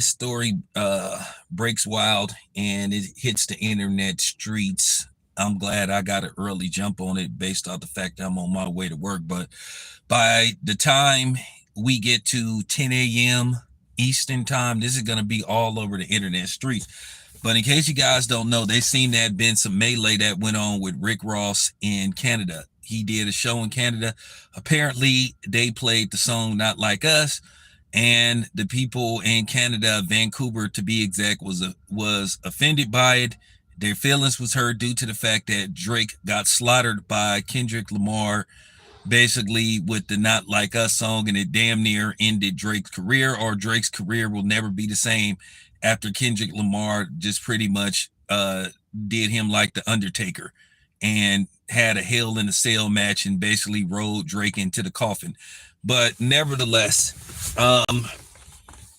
story breaks wild and it hits the internet streets. I'm glad I got an early jump on it based off the fact that I'm on my way to work. But by the time we get to 10 a.m. Eastern time, this is going to be all over the internet streets. But in case you guys don't know, they seem to have been some melee that went on with Rick Ross in Canada. He did a show in Canada. Apparently, they played the song Not Like Us, and the people in Canada, Vancouver to be exact, was offended by it. Their feelings was hurt due to the fact that Drake got slaughtered by Kendrick Lamar, basically with the Not Like Us song, and it damn near ended Drake's career, or Drake's career will never be the same after Kendrick Lamar just pretty much did him like the Undertaker and had a Hell in a Cell match and basically rolled Drake into the coffin. But nevertheless,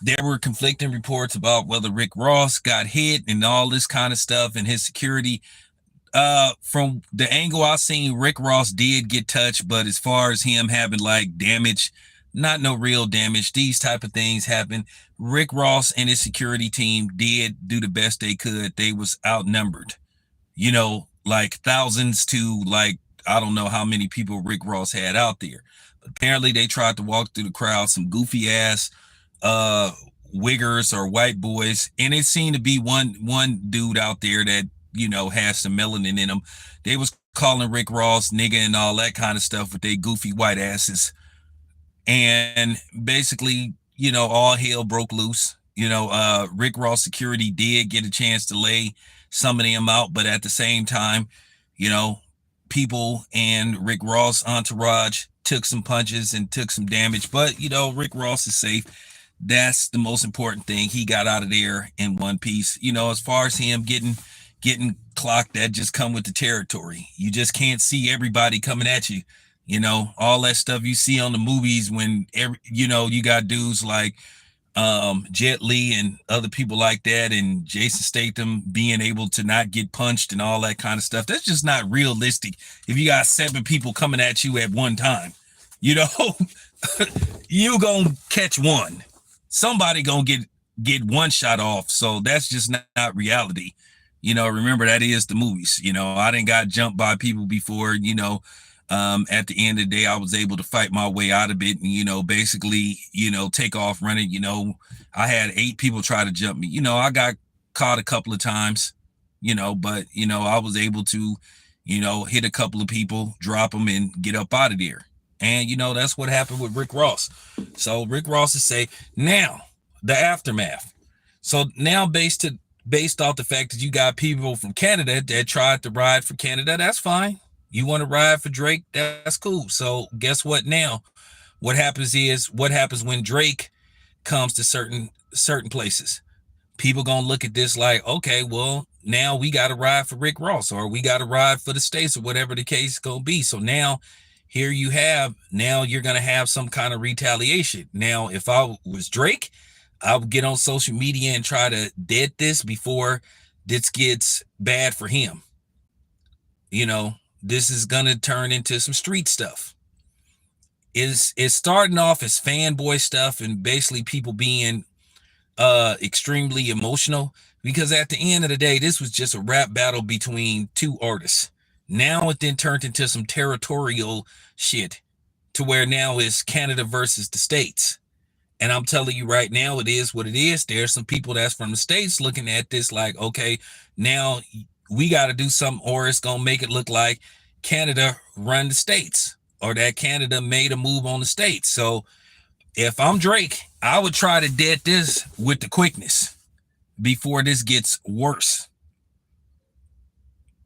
there were conflicting reports about whether Rick Ross got hit and all this kind of stuff and his security. From the angle I seen, Rick Ross did get touched, but as far as him having like damage, not no real damage. These type of things happen. Rick Ross and his security team did do the best they could. They was outnumbered, like thousands to like I don't know how many people Rick Ross had out there. Apparently, they tried to walk through the crowd, some goofy ass uh wiggers or white boys, and it seemed to be one dude out there that has some melanin in them. They was calling Rick Ross nigga and all that kind of stuff with their goofy white asses, and basically, all hell broke loose. Rick Ross security did get a chance to lay some of them out, but at the same time, you know, people and Rick Ross entourage took some punches and took some damage, but Rick Ross is safe. That's the most important thing. He got out of there in one piece. As far as him getting clocked, that just come with the territory. You just can't see everybody coming at you. All that stuff you see on the movies when you got dudes like Jet Li and other people like that, and Jason Statham being able to not get punched and all that kind of stuff. That's just not realistic. If you got 7 people coming at you at one time, you gonna catch one. Somebody gonna get one shot off. So that's just not reality. Remember, that is the movies. I didn't got jumped by people before. At the end of the day, I was able to fight my way out of it and, basically, take off running. I had 8 people try to jump me. I got caught a couple of times, but, I was able to, hit a couple of people, drop them and get up out of there. And, that's what happened with Rick Ross. So Rick Ross is safe. Now, the aftermath. So now based off the fact that you got people from Canada that tried to ride for Canada, that's fine. You want to ride for Drake, that's cool. So guess what now? What happens when Drake comes to certain places? People gonna look at this like, okay, well, now we gotta ride for Rick Ross, or we gotta ride for the States, or whatever the case is gonna be. So now now you're gonna have some kind of retaliation. Now, if I was Drake, I would get on social media and try to dead this before this gets bad for him. This is gonna turn into some street stuff. It's starting off as fanboy stuff and basically people being extremely emotional, because at the end of the day, this was just a rap battle between 2 artists. Now it then turned into some territorial shit to where now it's Canada versus the States. And I'm telling you right now, it is what it is. There's some people that's from the States looking at this like, okay, now we got to do something, or it's going to make it look like Canada run the States, or that Canada made a move on the States. So if I'm Drake, I would try to dead this with the quickness before this gets worse.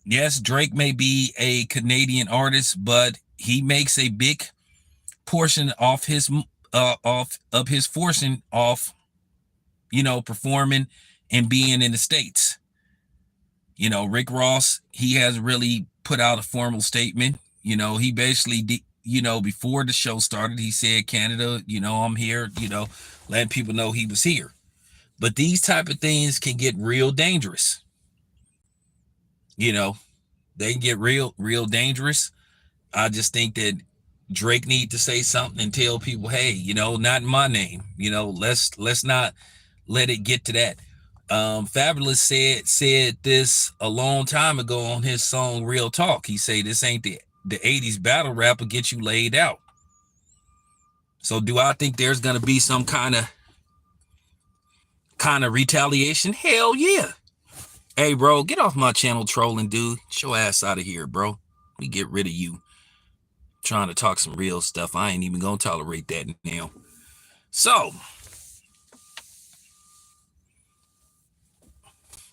Yes, Drake may be a Canadian artist, but he makes a big portion off his fortune off, performing and being in the States. Rick Ross, he has really put out a formal statement. He basically, before the show started, he said, Canada, I'm here, letting people know he was here. But these type of things can get real dangerous. They can get real dangerous. I just think that Drake need to say something and tell people, hey, not in my name. Let's not let it get to that. Fabulous said this a long time ago on his song Real Talk. He said this ain't the 80s battle rap will get you laid out. So do I think there's gonna be some kind of retaliation? Hell yeah. Hey bro, get off my channel trolling, dude. Get your ass out of here, bro. Let me get rid of you. Trying to talk some real stuff. I ain't even gonna tolerate that now. So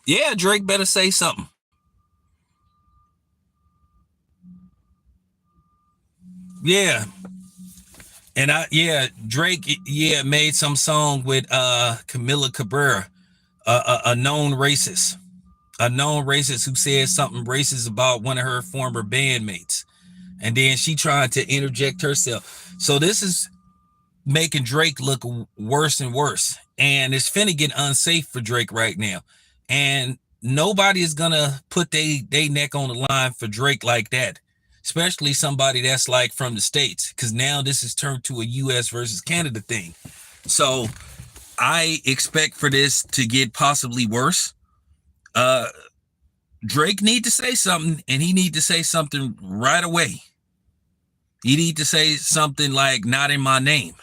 yeah, Drake better say something. Yeah. And Drake made some song with Camila Cabello, a known racist. A known racist who said something racist about one of her former bandmates. And then she tried to interject herself. So this is making Drake look worse and worse. And it's finna get unsafe for Drake right now. And nobody is gonna put they neck on the line for Drake like that, especially somebody that's like from the States, because now this has turned to a US versus Canada thing. So I expect for this to get possibly worse. Drake need to say something, and he need to say something right away. He need to say something like "not in my name,"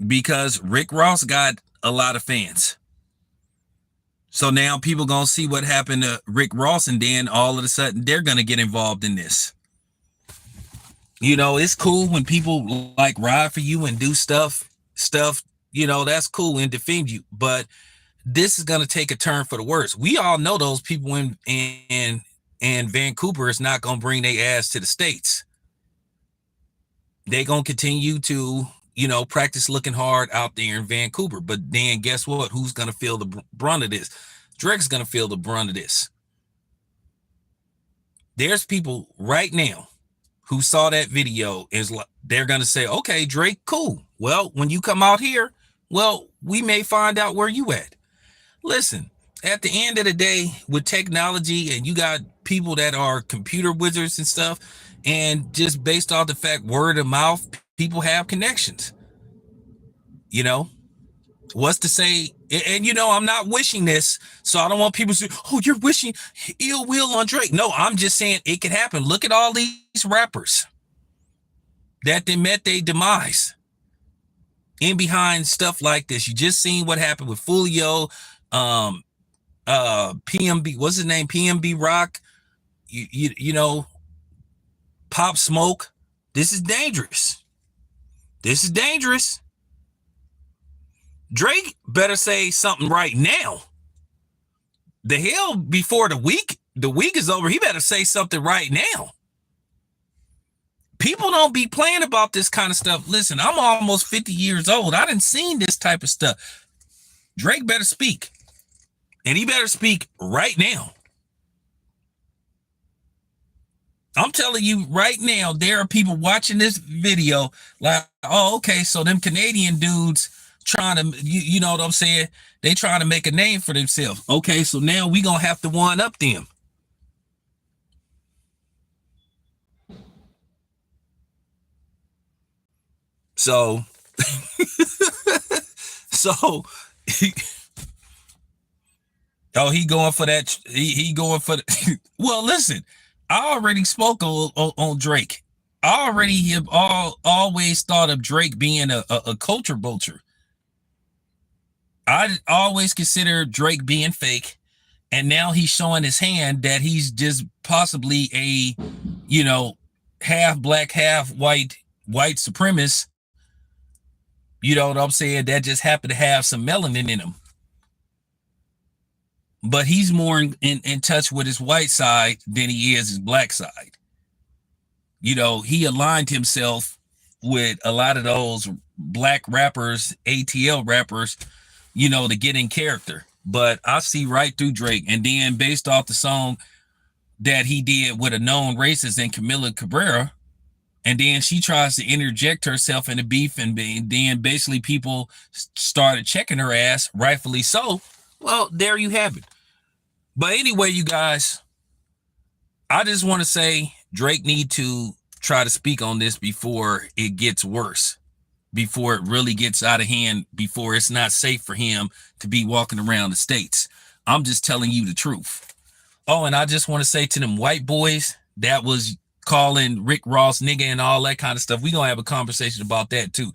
because Rick Ross got a lot of fans. So now people gonna see what happened to Rick Ross, and then all of a sudden they're gonna get involved in this. You know, it's cool when people like ride for you and do stuff, you know, that's cool and defend you. But this is gonna take a turn for the worse. We all know those people in Vancouver is not gonna bring their ass to the States. They gonna continue to, you know, practice looking hard out there in Vancouver. But then guess what? Who's gonna feel the brunt of this? Drake's gonna feel the brunt of this. There's people right now who saw that video is like, they're gonna say, okay, Drake, cool. Well, when you come out here, well, we may find out where you at. Listen, at the end of the day, with technology, and you got people that are computer wizards and stuff, and just based off the fact word of mouth, people have connections. You know, what's to say? And you know, I'm not wishing this, so I don't want people to say, oh, you're wishing ill will on Drake. No, I'm just saying it could happen. Look at all these rappers that they met their demise in behind stuff like this. You just seen what happened with Fulio, PMB, what's his name? PMB Rock, you know, Pop Smoke. This is dangerous. This is dangerous. Drake better say something right now. The hell before the week is over, he better say something right now. People don't be playing about this kind of stuff. Listen, I'm almost 50 years old. I didn't seen this type of stuff. Drake better speak. And he better speak right now. I'm telling you right now, there are people watching this video like, oh, okay, so them Canadian dudes trying to, you know what I'm saying? They trying to make a name for themselves. Okay, so now we gonna have to one up them. So, so, oh, he going for that. He going for the, well, listen, I already spoke on Drake. I already have always thought of Drake being a culture vulture. I always considered Drake being fake, and now he's showing his hand that he's just possibly a, you know, half black, half white supremacist. You know what I'm saying? That just happened to have some melanin in him. But he's more in touch with his white side than he is his black side. You know, he aligned himself with a lot of those black rappers, ATL rappers, you know, to get in character. But I see right through Drake. And then based off the song that he did with a known racist and Camila Cabello, and then she tries to interject herself in the beef, and then basically people started checking her ass, rightfully so. Well, there you have it. But anyway, you guys, I just want to say Drake need to try to speak on this before it gets worse. before it really gets out of hand, before it's not safe for him to be walking around the States. I'm just telling you the truth. Oh, and I just want to say to them white boys that was calling Rick Ross nigga and all that kind of stuff, we gonna have a conversation about that too.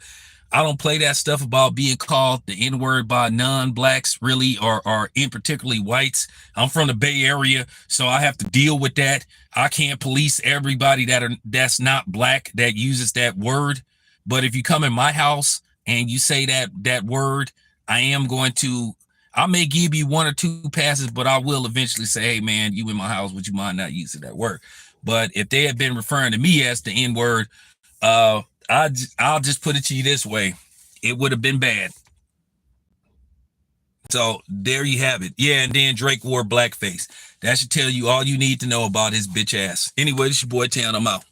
I don't play that stuff about being called the N-word by non-blacks, really, or in particularly whites. I'm from the Bay Area, so I have to deal with that. I can't police everybody that's not black that uses that word. But if you come in my house and you say that word, I am going to. I may give you one or two passes, but I will eventually say, "Hey, man, you in my house? Would you mind not using that word?" But if they had been referring to me as the N-word, I'll just put it to you this way: it would have been bad. So there you have it. Yeah, and then Drake wore blackface. That should tell you all you need to know about his bitch ass. Anyway, this your boy Town. I'm out.